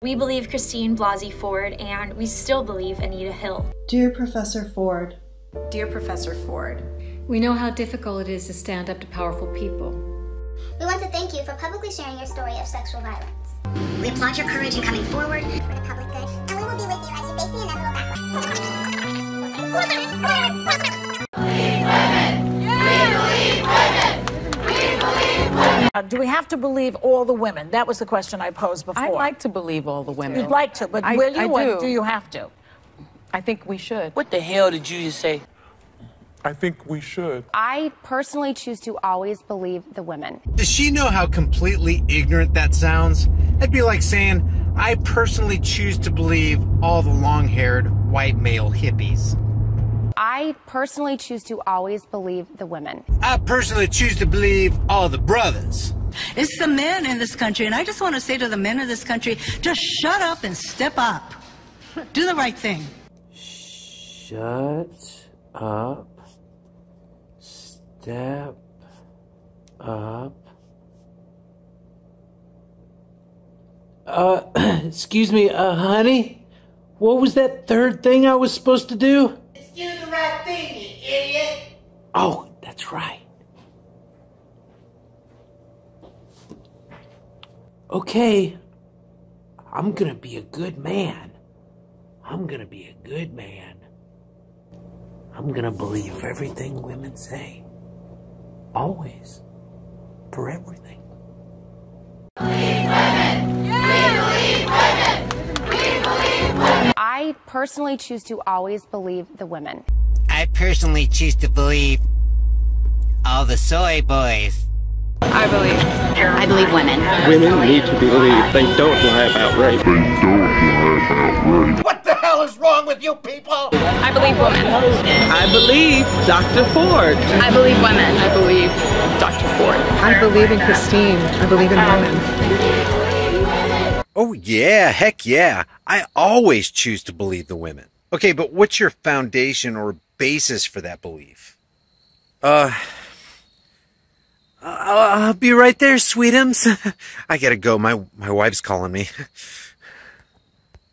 We believe Christine Blasey Ford, and we still believe Anita Hill. Dear Professor Ford. Dear Professor Ford. We know how difficult it is to stand up to powerful people. We want to thank you for publicly sharing your story of sexual violence. We applaud your courage in coming forward for the public good, and we will be with you as you face the inevitable backlash. Do we have to believe all the women? That was the question I posed before. I'd like to believe all the women. You'd like to, but will you or do you have to? I think we should. What the hell did you just say? I think we should. I personally choose to always believe the women. Does she know how completely ignorant that sounds? That'd be like saying, I personally choose to believe all the long-haired white male hippies. I personally choose to always believe the women. I personally choose to believe all the brothers. It's the men in this country, and I just want to say to the men in this country, just shut up and step up. Do the right thing. Shut up. Step up. Excuse me, honey? What was that third thing I was supposed to do? Do the right thing, you idiot! Oh, that's right. Okay. I'm gonna be a good man. I'm gonna be a good man. I'm gonna believe everything women say. Always. For everything. Believe women! We believe women! We believe women! I personally choose to always believe the women. I personally choose to believe all the soy boys. I believe women. Women need to believe they don't lie about rape. What the hell is wrong with you people? I believe women. I believe Dr. Ford. I believe women. I believe Dr. Ford. I believe in Christine. I believe in women. Oh yeah, heck yeah. I always choose to believe the women. Okay, but what's your foundation or basis for that belief? I'll be right there, sweetums. I gotta go. My wife's calling me.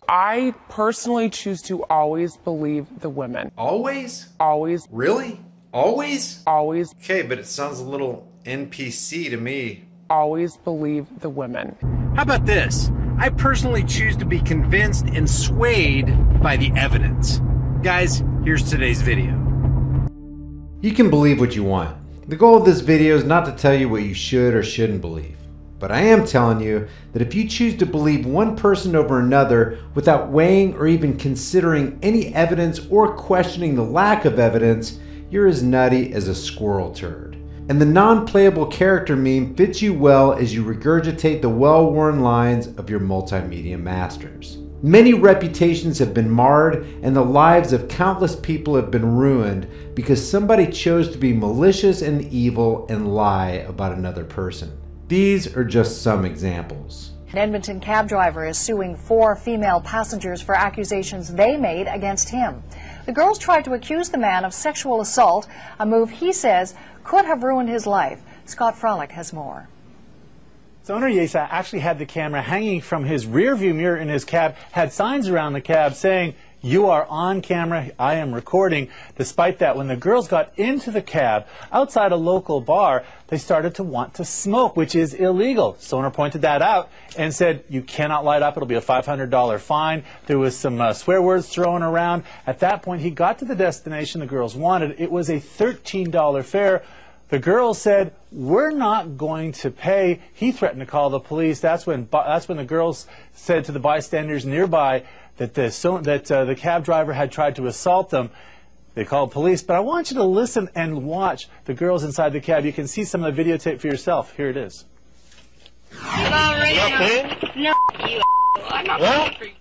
I personally choose to always believe the women. Always? Always. Really? Always? Always. Okay, but it sounds a little NPC to me. Always believe the women. How about this? I personally choose to be convinced and swayed by the evidence. Guys, here's today's video. You can believe what you want. The goal of this video is not to tell you what you should or shouldn't believe. But I am telling you that if you choose to believe one person over another without weighing or even considering any evidence or questioning the lack of evidence, you're as nutty as a squirrel turd. And the non-playable character meme fits you well as you regurgitate the well-worn lines of your multimedia masters. Many reputations have been marred and the lives of countless people have been ruined because somebody chose to be malicious and evil and lie about another person. These are just some examples. An Edmonton cab driver is suing 4 female passengers for accusations they made against him. The girls tried to accuse the man of sexual assault, a move he says could have ruined his life. Scott Frolick has more. So owner Yesa actually had the camera hanging from his rear view mirror in his cab, had signs around the cab saying, "You are on camera, I am recording." Despite that, when the girls got into the cab outside a local bar, they started to want to smoke, which is illegal. So owner pointed that out and said, "You cannot light up, it'll be a $500 fine." There was some swear words thrown around. At that point, he got to the destination the girls wanted. It was a $13 fare. The girls said, "We're not going to pay." He threatened to call the police. That's when the girls said to the bystanders nearby that the cab driver had tried to assault them. They called police. But I want you to listen and watch the girls inside the cab. You can see some of the videotape for yourself. Here it is. You already know. No, you. I'm not going for you.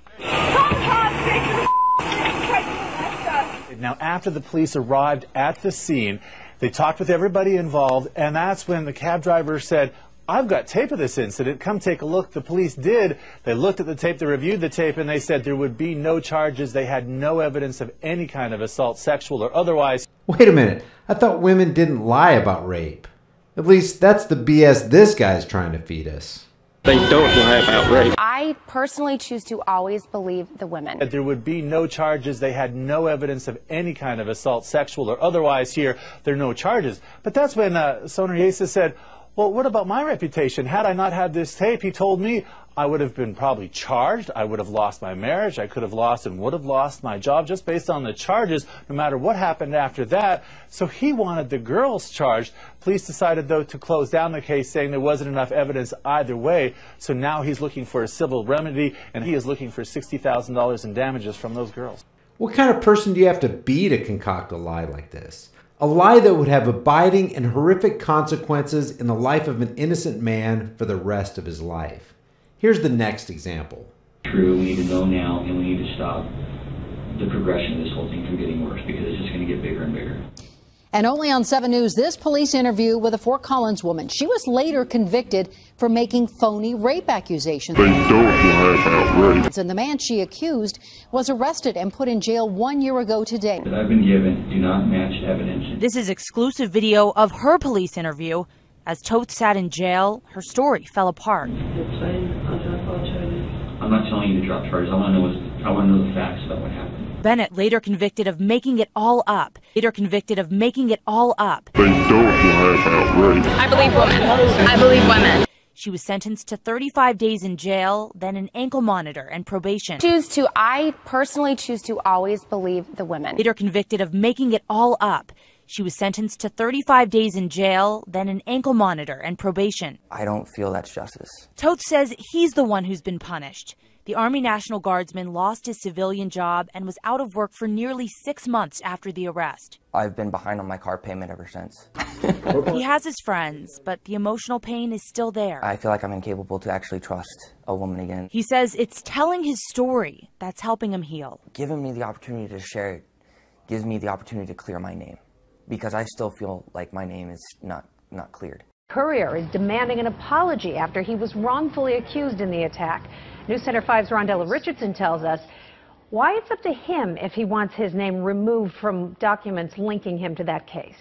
Now, after the police arrived at the scene, they talked with everybody involved, and that's when the cab driver said, "I've got tape of this incident. Come take a look." The police did. They looked at the tape, they reviewed the tape, and they said there would be no charges. They had no evidence of any kind of assault, sexual or otherwise. Wait a minute. I thought women didn't lie about rape. At least that's the BS this guy's trying to feed us. They don't lie about rape. I personally choose to always believe the women. That there would be no charges. They had no evidence of any kind of assault, sexual or otherwise here. There are no charges. But that's when Soner Yesa said, well, what about my reputation? Had I not had this tape, he told me, I would have been probably charged. I would have lost my marriage. I could have lost and would have lost my job just based on the charges, no matter what happened after that. So he wanted the girls charged. Police decided, though, to close down the case, saying there wasn't enough evidence either way. So now he's looking for a civil remedy, and he is looking for $60,000 in damages from those girls. What kind of person do you have to be to concoct a lie like this? A lie that would have abiding and horrific consequences in the life of an innocent man for the rest of his life. Here's the next example. True, we need to know now, and we need to stop the progression of this whole thing from getting worse, because it's just going to get bigger and bigger. And only on 7 News, this police interview with a Fort Collins woman. She was later convicted for making phony rape accusations. They don't lie about rape. And the man she accused was arrested and put in jail 1 year ago today. That I've been given do not match evidence. This is exclusive video of her police interview. As Toth sat in jail, her story fell apart. I'm not telling you to drop charges. I want to know the facts about what happened. Bennett later convicted of making it all up. They don't lie about rape. I believe women. I believe women. She was sentenced to 35 days in jail, then an ankle monitor and probation. I personally choose to always believe the women. Later convicted of making it all up. She was sentenced to 35 days in jail, then an ankle monitor and probation. I don't feel that's justice. Toth says he's the one who's been punished. The Army National Guardsman lost his civilian job and was out of work for nearly 6 months after the arrest. I've been behind on my car payment ever since. He has his friends, but the emotional pain is still there. I feel like I'm incapable to actually trust a woman again. He says it's telling his story that's helping him heal. Giving me the opportunity to share it gives me the opportunity to clear my name, because I still feel like my name is not cleared. Courier is demanding an apology after he was wrongfully accused in the attack. News Center 5's Rondella Richardson tells us why it's up to him if he wants his name removed from documents linking him to that case.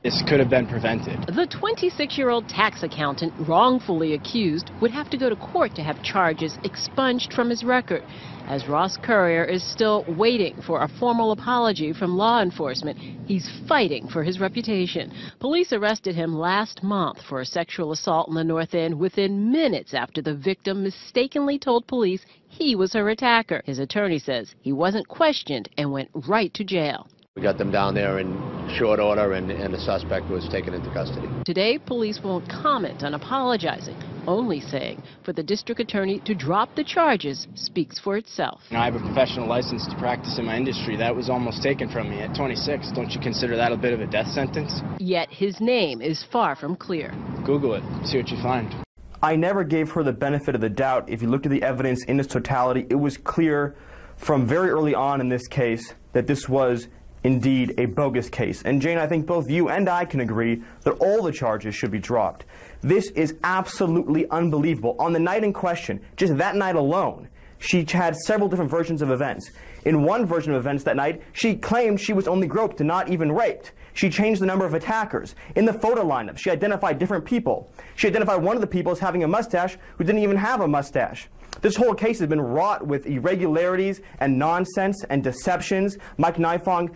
This could have been prevented. The 26-year-old tax accountant wrongfully accused would have to go to court to have charges expunged from his record, as Ross Courier is still waiting for a formal apology from law enforcement. He's fighting for his reputation. Police arrested him last month for a sexual assault in the North End within minutes after the victim mistakenly told police he was her attacker. His attorney says he wasn't questioned and went right to jail. We got them down there in short order, and the suspect was taken into custody. Today, police won't comment on apologizing, only saying for the district attorney to drop the charges speaks for itself. I have a professional license to practice in my industry. That was almost taken from me at 26. Don't you consider that a bit of a death sentence? Yet his name is far from clear. Google it. See what you find. I never gave her the benefit of the doubt. If you looked at the evidence in its totality, it was clear from very early on in this case that this was indeed a bogus case. And Jane, I think both you and I can agree that all the charges should be dropped. This is absolutely unbelievable. On the night in question, just that night alone, she had several different versions of events. In one version of events that night, she claimed she was only groped and not even raped. She changed the number of attackers. In the photo lineup, she identified different people. She identified one of the people as having a mustache who didn't even have a mustache. This whole case has been wrought with irregularities and nonsense and deceptions. Mike Nifong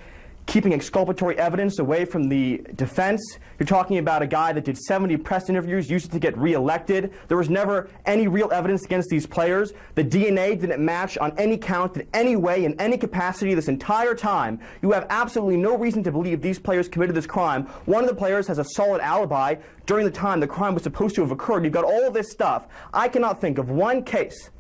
keeping exculpatory evidence away from the defense. You're talking about a guy that did 70 press interviews, used it to get reelected. There was never any real evidence against these players. The DNA didn't match on any count in any way, in any capacity this entire time. You have absolutely no reason to believe these players committed this crime. One of the players has a solid alibi during the time the crime was supposed to have occurred. You've got all of this stuff. I cannot think of one case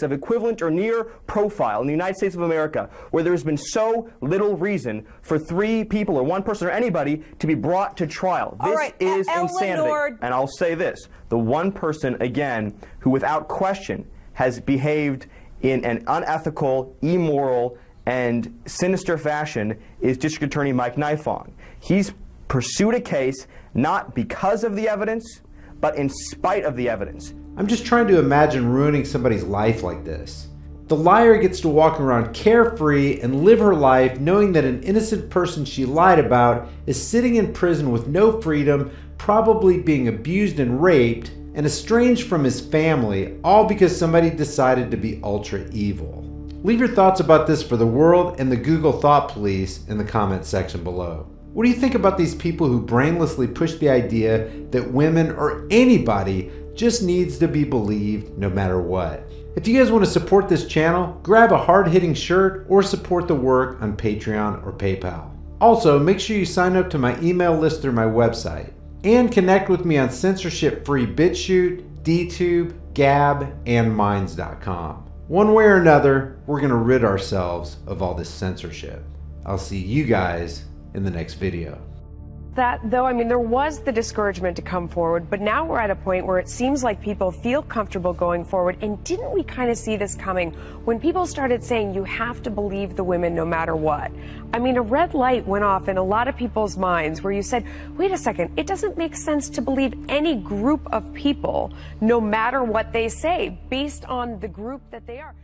of equivalent or near profile in the United States of America where there has been so little reason for 3 people or 1 person or anybody to be brought to trial. This is insanity. And I'll say this, the one person, again, who without question has behaved in an unethical, immoral, and sinister fashion is District Attorney Mike Nifong. He's pursued a case not because of the evidence, but in spite of the evidence. I'm just trying to imagine ruining somebody's life like this. The liar gets to walk around carefree and live her life knowing that an innocent person she lied about is sitting in prison with no freedom, probably being abused and raped, and estranged from his family, all because somebody decided to be ultra evil. Leave your thoughts about this for the world and the Google Thought Police in the comments section below. What do you think about these people who brainlessly push the idea that women or anybody just needs to be believed no matter what? If you guys want to support this channel, grab a hard-hitting shirt or support the work on Patreon or PayPal. Also, make sure you sign up to my email list through my website and connect with me on censorship-free BitChute, DTube, Gab, and Minds.com. One way or another, we're going to rid ourselves of all this censorship. I'll see you guys in the next video. That, though, I mean, there was the discouragement to come forward, but now we're at a point where it seems like people feel comfortable going forward. And didn't we kind of see this coming when people started saying you have to believe the women no matter what? I mean, a red light went off in a lot of people's minds where you said, wait a second, it doesn't make sense to believe any group of people no matter what they say based on the group that they are.